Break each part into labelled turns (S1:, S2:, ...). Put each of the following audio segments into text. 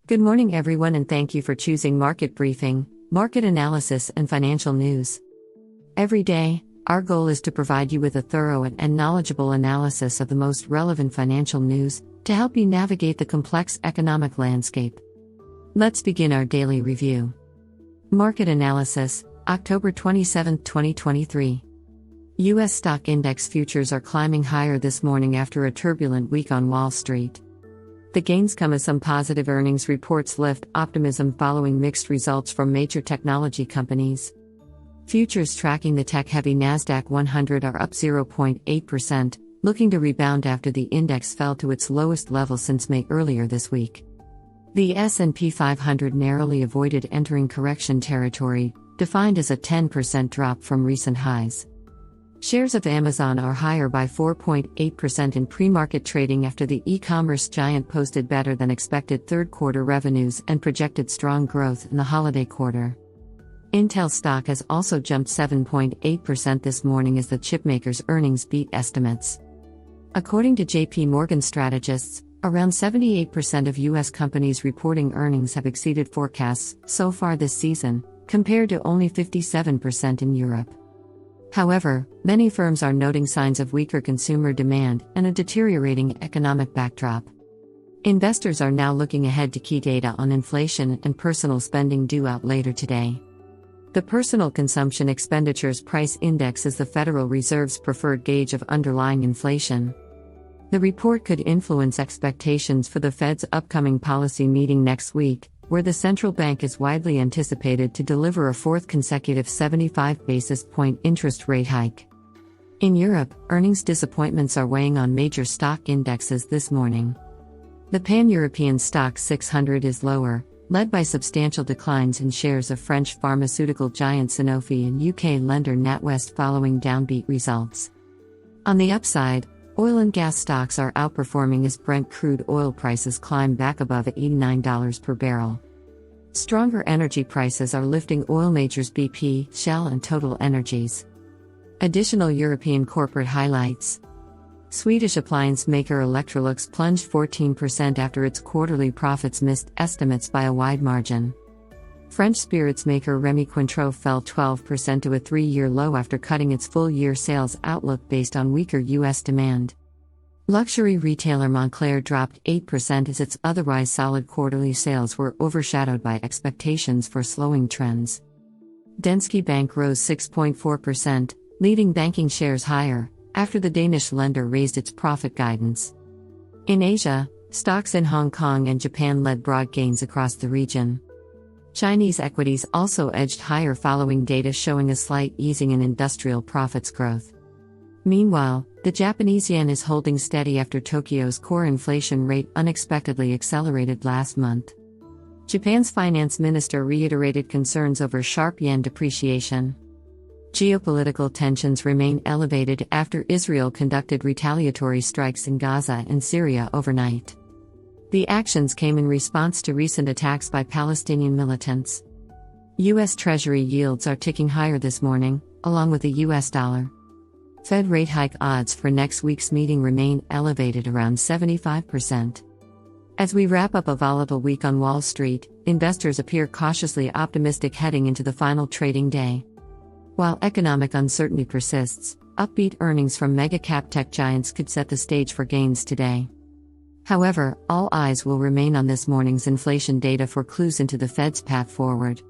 S1: Good morning, everyone, and thank you for choosing Market Briefing, market analysis, and financial news. Every day, our goal is to provide you with a thorough and knowledgeable analysis of the most relevant financial news to help you navigate the complex economic landscape. Let's begin our daily review. Market analysis, October 27, 2023. U.S. stock index futures are climbing higher this morning after a turbulent week on Wall Street. The gains come as some positive earnings reports lift optimism following mixed results from major technology companies. Futures tracking the tech-heavy Nasdaq 100 are up 0.8%, looking to rebound after the index fell to its lowest level since May earlier this week. The S&P 500 narrowly avoided entering correction territory, defined as a 10% drop from recent highs. Shares of Amazon are higher by 4.8% in pre-market trading after the e-commerce giant posted better than expected third-quarter revenues and projected strong growth in the holiday quarter. Intel stock has also jumped 7.8% this morning as the chipmaker's earnings beat estimates. According to JPY strategists, around 78% of U.S. companies reporting earnings have exceeded forecasts so far this season, compared to only 57% in Europe. However, many firms are noting signs of weaker consumer demand and a deteriorating economic backdrop. Investors are now looking ahead to key data on inflation and personal spending due out later today. The Personal Consumption Expenditures Price Index is the Federal Reserve's preferred gauge of underlying inflation. The report could influence expectations for the Fed's upcoming policy meeting next week, where the central bank is widely anticipated to deliver a fourth consecutive 75 basis point interest rate hike. In Europe, earnings disappointments are weighing on major stock indexes this morning. The Pan-European Stoxx 600 is lower, led by substantial declines in shares of French pharmaceutical giant Sanofi and UK lender NatWest following downbeat results. On the upside, oil and gas stocks are outperforming as Brent crude oil prices climb back above $89 per barrel. Stronger energy prices are lifting oil majors BP, Shell, and Total Energies. Additional European corporate highlights. Swedish appliance maker Electrolux plunged 14% after its quarterly profits missed estimates by a wide margin. French spirits maker Rémy Cointreau fell 12% to a three-year low after cutting its full-year sales outlook based on weaker U.S. demand. Luxury retailer Moncler dropped 8% as its otherwise solid quarterly sales were overshadowed by expectations for slowing trends. Danske Bank rose 6.4%, leading banking shares higher, after the Danish lender raised its profit guidance. In Asia, stocks in Hong Kong and Japan led broad gains across the region. Chinese equities also edged higher following data showing a slight easing in industrial profits growth. Meanwhile, the Japanese yen is holding steady after Tokyo's core inflation rate unexpectedly accelerated last month. Japan's finance minister reiterated concerns over sharp yen depreciation. Geopolitical tensions remain elevated after Israel conducted retaliatory strikes in Gaza and Syria overnight. The actions came in response to recent attacks by Palestinian militants. U.S. Treasury yields are ticking higher this morning, along with the U.S. dollar. Fed rate hike odds for next week's meeting remain elevated around 75%. As we wrap up a volatile week on Wall Street, investors appear cautiously optimistic heading into the final trading day. While economic uncertainty persists, upbeat earnings from mega-cap tech giants could set the stage for gains today. However, all eyes will remain on this morning's inflation data for clues into the Fed's path forward.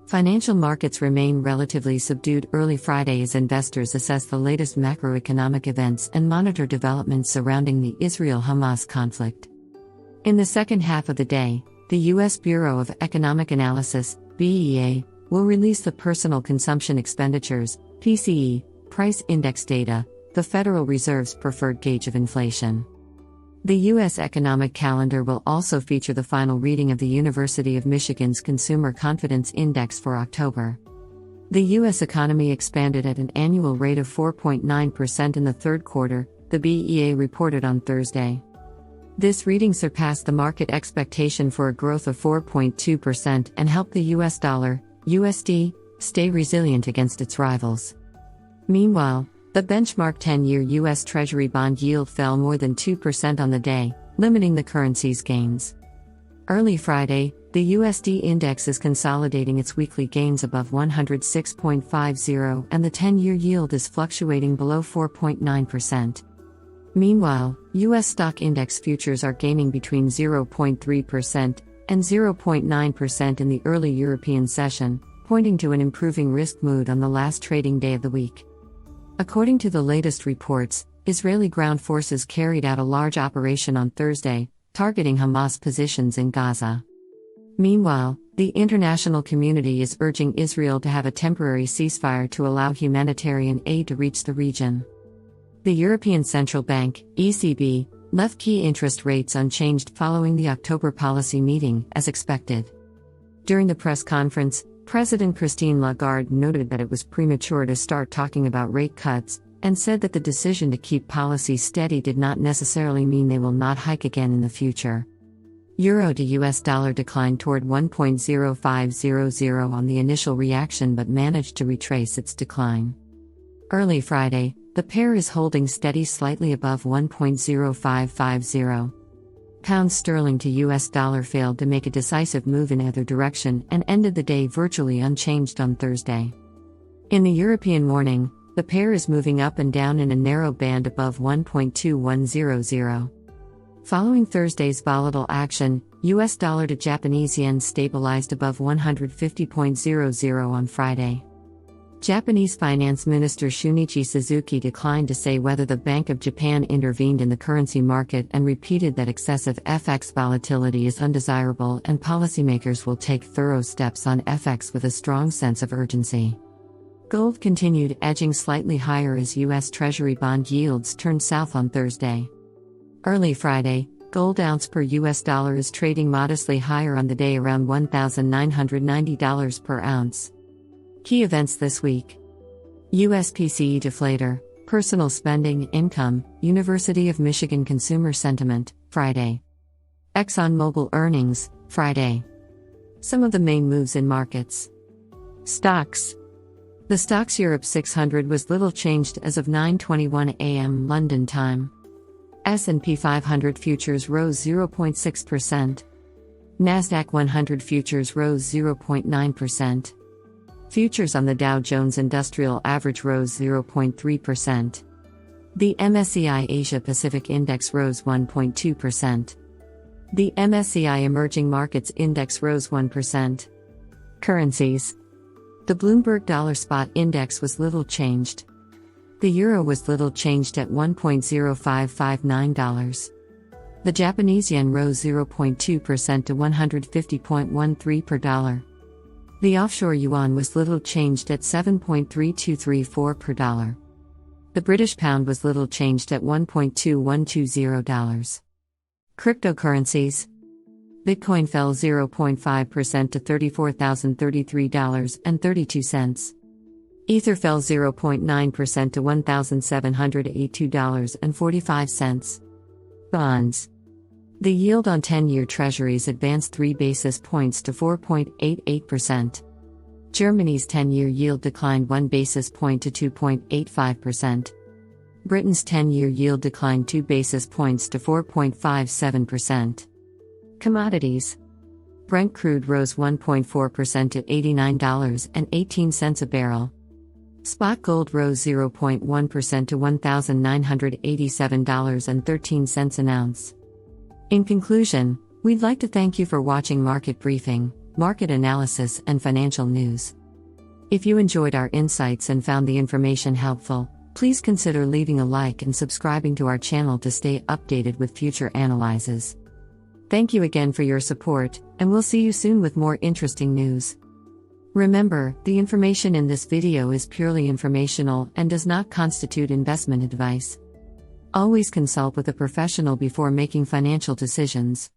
S1: Financial markets remain relatively subdued early Friday as investors assess the latest macroeconomic events and monitor developments surrounding the Israel-Hamas conflict. In the second half of the day, the U.S. Bureau of Economic Analysis, BEA, will release the Personal Consumption Expenditures, PCE, price index data, the Federal Reserve's preferred gauge of inflation. The U.S. economic calendar will also feature the final reading of the University of Michigan's Consumer Confidence Index for October. The U.S. economy expanded at an annual rate of 4.9% in the third quarter, the BEA reported on Thursday. This reading surpassed the market expectation for a growth of 4.2% and helped the U.S. dollar, USD, stay resilient against its rivals. Meanwhile, the benchmark 10-year U.S. Treasury bond yield fell more than 2% on the day, limiting the currency's gains. Early Friday, the USD index is consolidating its weekly gains above 106.50 and the 10-year yield is fluctuating below 4.9%. Meanwhile, US stock index futures are gaining between 0.3% and 0.9% in the early European session, pointing to an improving risk mood on the last trading day of the week. According to the latest reports, Israeli ground forces carried out a large operation on Thursday, targeting Hamas positions in Gaza. Meanwhile, the international community is urging Israel to have a temporary ceasefire to allow humanitarian aid to reach the region. The European Central Bank, ECB, left key interest rates unchanged following the October policy meeting, as expected. During the press conference, President Christine Lagarde noted that it was premature to start talking about rate cuts, and said that the decision to keep policy steady did not necessarily mean they will not hike again in the future. Euro to US dollar declined toward 1.0500 on the initial reaction but managed to retrace its decline. Early Friday, the pair is holding steady slightly above 1.0550. Pound sterling to US dollar failed to make a decisive move in either direction and ended the day virtually unchanged on Thursday. In the European morning, the pair is moving up and down in a narrow band above 1.2100. Following Thursday's volatile action, US dollar to Japanese yen stabilized above 150.00 on Friday. Japanese Finance Minister Shunichi Suzuki declined to say whether the Bank of Japan intervened in the currency market and repeated that excessive FX volatility is undesirable and policymakers will take thorough steps on FX with a strong sense of urgency. Gold continued edging slightly higher as U.S. Treasury bond yields turned south on Thursday. Early Friday, gold ounce per U.S. dollar is trading modestly higher on the day around $1,990 per ounce. Key events this week: U.S. PCE deflator, personal spending, income, University of Michigan consumer sentiment, Friday. ExxonMobil earnings, Friday. Some of the main moves in markets. Stocks. The Stoxx Europe 600 was little changed as of 9:21 a.m. London time. S&P 500 futures rose 0.6%. Nasdaq 100 futures rose 0.9%. Futures on the Dow Jones Industrial Average rose 0.3%. The MSCI Asia Pacific Index rose 1.2%. The MSCI Emerging Markets Index rose 1%. Currencies. The Bloomberg Dollar Spot Index was little changed. The euro was little changed at $1.0559. The Japanese yen rose 0.2% to 150.13 per dollar. The offshore yuan was little changed at 7.3234 per dollar. The British pound was little changed at $1.2120. Cryptocurrencies. Bitcoin fell 0.5% to $34,033.32. Ether fell 0.9% to $1,782.45. Bonds. The yield on 10-year treasuries advanced 3 basis points to 4.88%. Germany's 10-year yield declined 1 basis point to 2.85%. Britain's 10-year yield declined 2 basis points to 4.57%. Commodities. Brent crude rose 1.4% to $89.18 a barrel. Spot gold rose 0.1% to $1,987.13 an ounce. In conclusion, we'd like to thank you for watching Market Briefing, market analysis and financial news. If you enjoyed our insights and found the information helpful, please consider leaving a like and subscribing to our channel to stay updated with future analyses. Thank you again for your support, and we'll see you soon with more interesting news. Remember, the information in this video is purely informational and does not constitute investment advice. Always consult with a professional before making financial decisions.